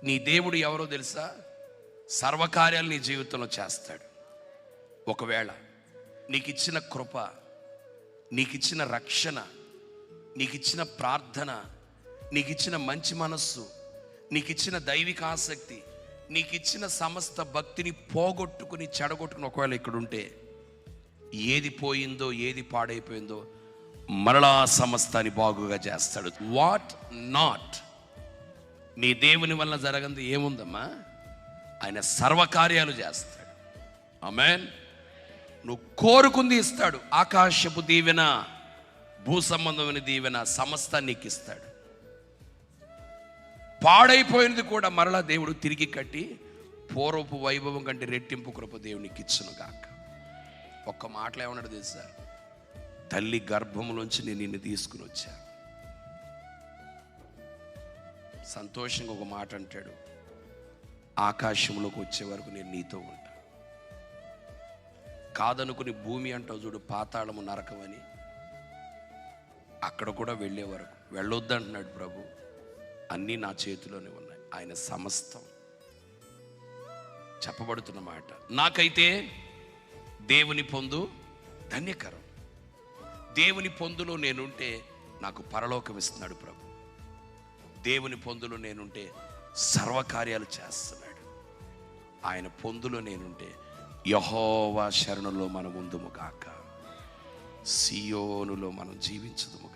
నీ దేవుడు ఎవరో తెలుసా? సర్వకార్యాలు నీ జీవితంలో చేస్తాడు. ఒకవేళ నీకు ఇచ్చిన కృప, నీకు ఇచ్చిన రక్షణ, నీకు ఇచ్చిన ప్రార్థన, నీకు ఇచ్చిన మంచి మనస్సు, నీకు ఇచ్చిన దైవిక ఆసక్తి, నీకు ఇచ్చిన సమస్త భక్తిని పోగొట్టుకుని చెడగొట్టుకుని ఒకవేళ ఇక్కడ ఉంటే, ఏది పోయిందో ఏది పాడైపోయిందో మరలా సమస్తాన్ని బాగుగా చేస్తాడు. వాట్ నాట్, నీ దేవుని వల్ల జరగంది ఏముందమ్మా? ఆయన సర్వకార్యాలు చేస్తాడు. ఆమేన్. నువ్వు కోరుకుంది ఇస్తాడు. ఆకాశపు దీవెన, భూ సంబంధమైన దీవెన సమస్తాన్ని నీకు ఇస్తాడు. పాడైపోయినది కూడా మరలా దేవుడు తిరిగి కట్టి పూర్వపు వైభవం కంటే రెట్టింపు కృప దేవునికి ఇచ్చును గాక. ఒక్క మాటలో ఏమన్నాడు తెలుసా? తల్లి గర్భములోంచి నేను నిన్ను తీసుకుని వచ్చా. సంతోషంగా ఒక మాట అంటాడు, ఆకాశంలోకి వచ్చే వరకు నేను నీతో ఉంటా. కాదనుకుని భూమి అంటావు చూడు, పాతాళము నరకమని, అక్కడ కూడా వెళ్ళే వరకు వెళ్ళొద్దు అంటున్నాడు ప్రభు. అన్నీ నా చేతిలోనే ఉన్నాయి. ఆయన సమస్తం చెప్పబడుతున్న మాట. నాకైతే దేవుని పొందు ధన్యకరం. దేవుని పొందులో నేనుంటే నాకు పరలోకం ఇస్తున్నాడు ప్రభు. దేవుని పొందులో నేనుంటే సర్వకార్యాలు చేస్తున్నాడు. ఆయన పొందులో నేనుంటే యెహోవా శరణులో మనం ఉందుము గాక, సియోనులో మనం జీవించుదుము.